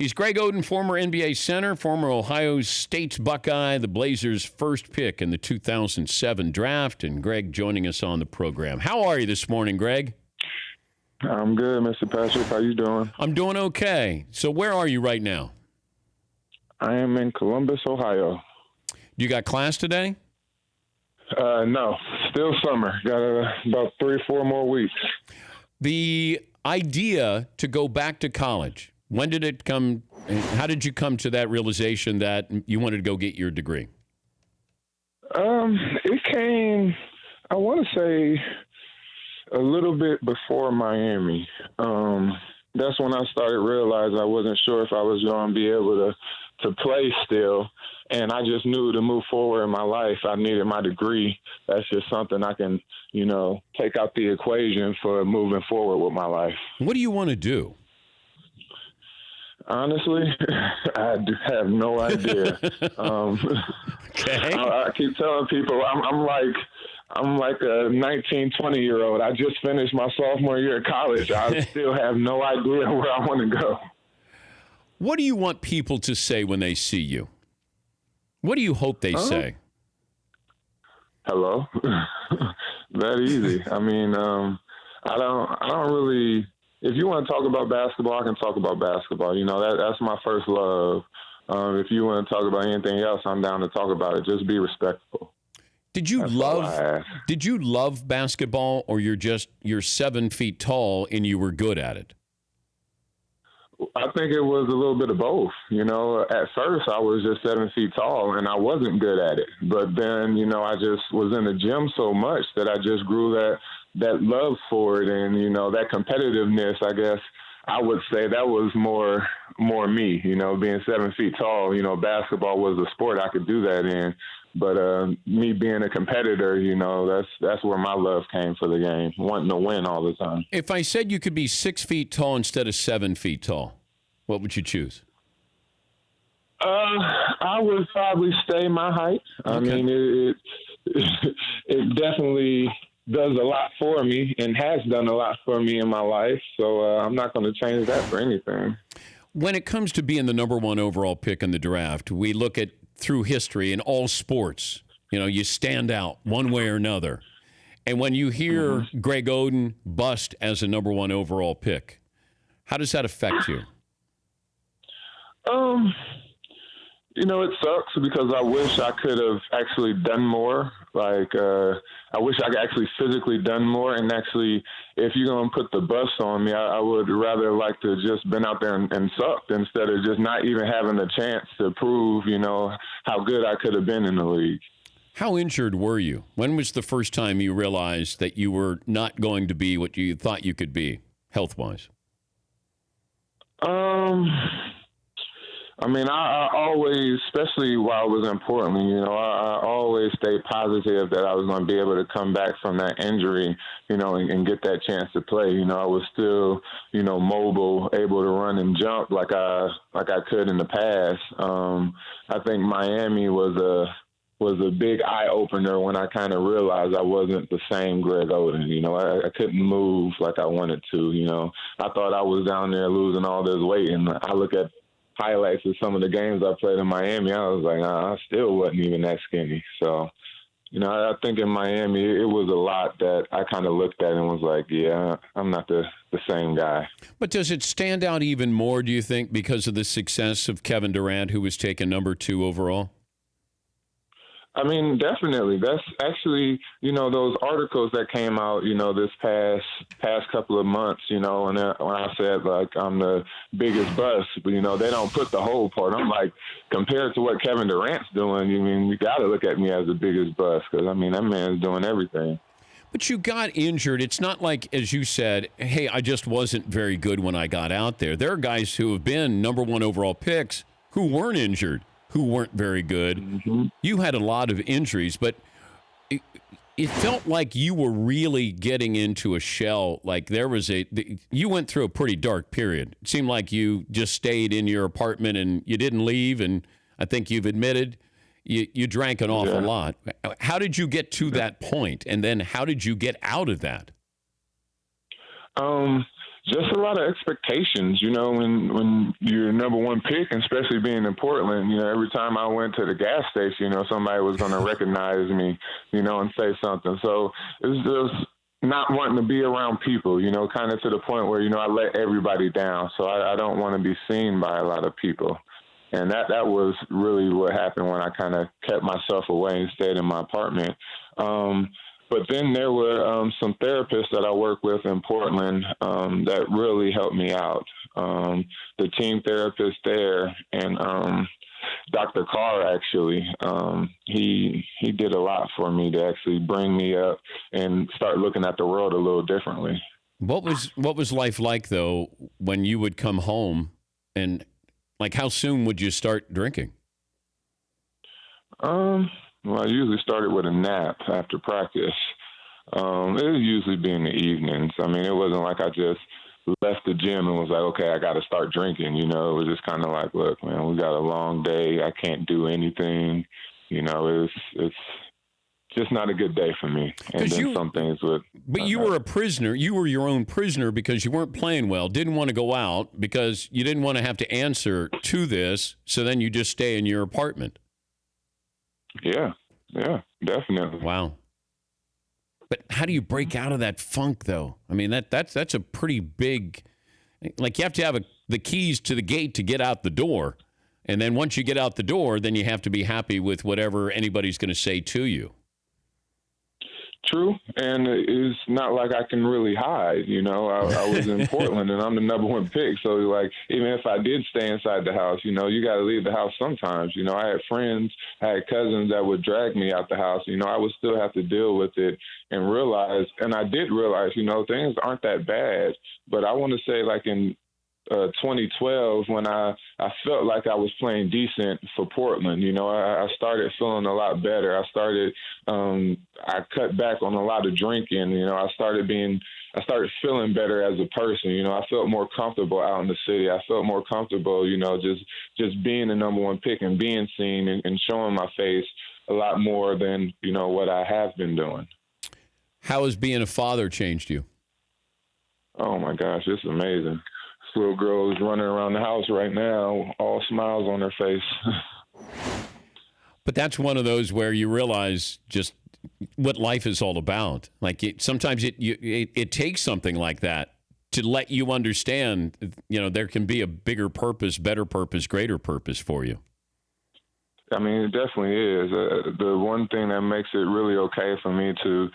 He's Greg Oden, former NBA center, former Ohio State Buckeye, the Blazers' first pick in the 2007 draft. And Greg joining us on the program. How are you this morning, Greg? I'm good, Mr. Patrick. How you doing? I'm doing okay. So where are you right now? I am in Columbus, Ohio. You got class today? No, still summer. Got about 3 or 4 more weeks. The idea to go back to college, when did it come? How did you come to that realization that you wanted to go get your degree? It came, I want to say, a little bit before Miami. That's when I started realizing I wasn't sure if I was going to be able to play still. And I just knew to move forward in my life, I needed my degree. That's just something I can, take out the equation for moving forward with my life. What do you want to do? Honestly, I have no idea. Okay. I keep telling people I'm like a 19, 20-year-old. I just finished my sophomore year of college. I still have no idea where I want to go. What do you want people to say when they see you? What do you hope they say? Hello. That easy. I mean, I don't really. If you want to talk about basketball, I can talk about basketball. That's my first love. If you want to talk about anything else, I'm down to talk about it. Just be respectful. Did you love basketball, or you're 7 feet tall and you were good at it? I think it was a little bit of both. At first I was just 7 feet tall and I wasn't good at it. But then, I just was in the gym so much that I just grew that love for it. And, that competitiveness, I guess I would say that was more me, being 7 feet tall. Basketball was a sport I could do that in. But me being a competitor, that's where my love came for the game, wanting to win all the time. If I said you could be 6 feet tall instead of 7 feet tall, what would you choose? I would probably stay my height. Okay. I mean, it definitely does a lot for me and has done a lot for me in my life. So I'm not going to change that for anything. When it comes to being the number 1 overall pick in the draft, we look at through history in all sports, you stand out one way or another. And when you hear Greg Oden bust as a number 1 overall pick, how does that affect you? It sucks because I wish I could have actually done more. I wish I could actually physically done more. And actually, if you're going to put the bus on me, I would rather like to just been out there and sucked instead of just not even having a chance to prove, how good I could have been in the league. How injured were you? When was the first time you realized that you were not going to be what you thought you could be health-wise? I always, especially while I was in Portland, I always stayed positive that I was going to be able to come back from that injury, and get that chance to play. I was still, mobile, able to run and jump like I could in the past. I think Miami was a big eye opener when I kind of realized I wasn't the same Greg Oden. I couldn't move like I wanted to. I thought I was down there losing all this weight, and I look at highlights of some of the games I played in Miami. I was like, I still wasn't even that skinny. So, I think in Miami it was a lot that I kind of looked at and was like, yeah, I'm not the same guy. But does it stand out even more, do you think, because of the success of Kevin Durant, who was taken number 2 overall? I mean, definitely. That's actually, those articles that came out, this past couple of months, and when I said, I'm the biggest bust, but, they don't put the whole part. I'm like, compared to what Kevin Durant's doing, you got to look at me as the biggest bust because, that man's doing everything. But you got injured. It's not like, as you said, hey, I just wasn't very good when I got out there. There are guys who have been number 1 overall picks who weren't injured, who weren't very good. Mm-hmm. You had a lot of injuries, but it felt like you were really getting into a shell. Like you went through a pretty dark period. It seemed like you just stayed in your apartment and you didn't leave. And I think you've admitted you drank an awful lot. How did you get to that point? And then how did you get out of that? just a lot of expectations, when you're number one pick, and especially being in Portland, every time I went to the gas station, somebody was going to recognize me, and say something. So it was just not wanting to be around people, kind of to the point where, I let everybody down. So I don't want to be seen by a lot of people. And that was really what happened when I kind of kept myself away and stayed in my apartment. But then there were some therapists that I work with in Portland that really helped me out. The team therapist there and Dr. Carr, actually, he did a lot for me to actually bring me up and start looking at the world a little differently. What was life like, though, when you would come home, and like how soon would you start drinking? Well, I usually started with a nap after practice. It would usually be in the evenings. I mean, it wasn't like I just left the gym and was like, okay, I got to start drinking. It was just kind of like, look, man, we got a long day. I can't do anything. It's just not a good day for me. And then some things would. But you were a prisoner. You were your own prisoner because you weren't playing well, didn't want to go out because you didn't want to have to answer to this. So then you just stay in your apartment. Yeah, definitely. Wow. But how do you break out of that funk, though? I mean, that's a pretty big, like you have to have the keys to the gate to get out the door. And then once you get out the door, then you have to be happy with whatever anybody's going to say to you. True, and it's not like I can really hide. I was in Portland, and I'm the number one pick. So, like, even if I did stay inside the house, you got to leave the house sometimes. I had friends, I had cousins that would drag me out the house. I would still have to deal with it and realize, and I did realize, things aren't that bad. But I want to say, like, in 2012, when I felt like I was playing decent for Portland, I started feeling a lot better. I cut back on a lot of drinking. I started feeling better as a person. I felt more comfortable out in the city. I felt more comfortable, just being the number one pick and being seen and showing my face a lot more than, what I have been doing. How has being a father changed you? Oh my gosh, it's amazing. This little girl is running around the house right now, all smiles on her face. But that's one of those where you realize just what life is all about. Like sometimes it takes something like that to let you understand, there can be a bigger purpose, better purpose, greater purpose for you. I mean, it definitely is. The one thing that makes it really okay for me to,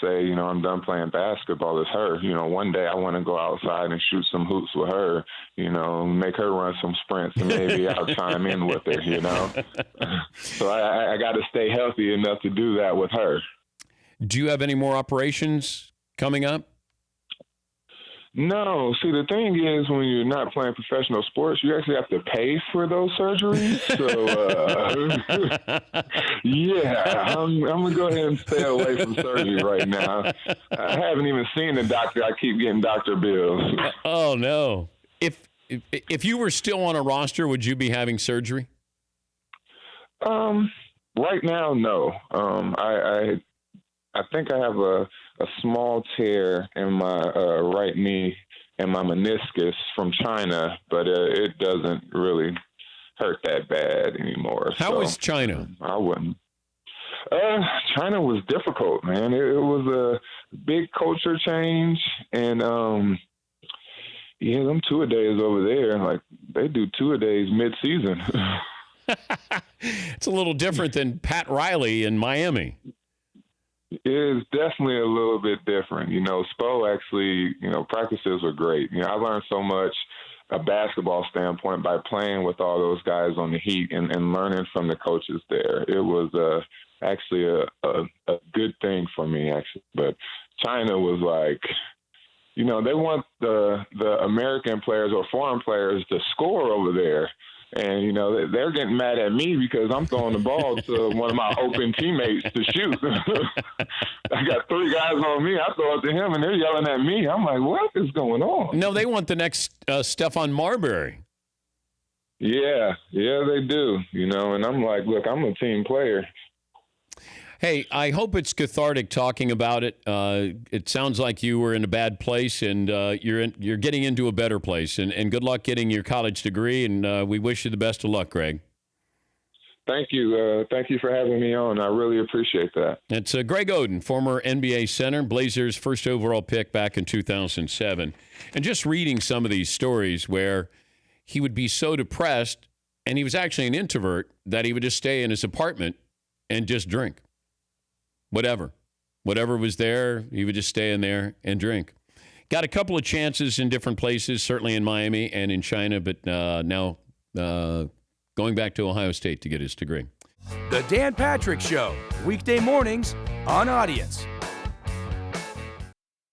say, I'm done playing basketball is her. One day I want to go outside and shoot some hoops with her, make her run some sprints, and maybe I'll chime in with her, So I got to stay healthy enough to do that with her. Do you have any more operations coming up? No. See, the thing is, when you're not playing professional sports, you actually have to pay for those surgeries. So, yeah, I'm going to go ahead and stay away from surgery right now. I haven't even seen the doctor. I keep getting doctor bills. Oh, no. If you were still on a roster, would you be having surgery? Right now, no. I think I have a small tear in my right knee and my meniscus from China, but it doesn't really hurt that bad anymore. How was China? I wouldn't. China was difficult, man. It was a big culture change, and them two-a-days over there, like they do two-a-days mid-season. It's a little different than Pat Riley in Miami. It is definitely a little bit different. Spo actually, practices were great. I learned so much a basketball standpoint by playing with all those guys on the Heat and learning from the coaches there. It was actually a good thing for me, actually. But China was like, they want the American players or foreign players to score over there. And, they're getting mad at me because I'm throwing the ball to one of my open teammates to shoot. I got three guys on me. I throw it to him, and they're yelling at me. I'm like, what is going on? No, they want the next Stephon Marbury. Yeah, they do. And I'm like, look, I'm a team player. Hey, I hope it's cathartic talking about it. It sounds like you were in a bad place, and you're getting into a better place. And good luck getting your college degree, and we wish you the best of luck, Greg. Thank you. Thank you for having me on. I really appreciate that. It's Greg Oden, former NBA center, Blazers' first overall pick back in 2007. And just reading some of these stories where he would be so depressed, and he was actually an introvert, that he would just stay in his apartment and just drink. Whatever was there, he would just stay in there and drink. Got a couple of chances in different places, certainly in Miami and in China, but now going back to Ohio State to get his degree. The Dan Patrick Show, weekday mornings on Audience.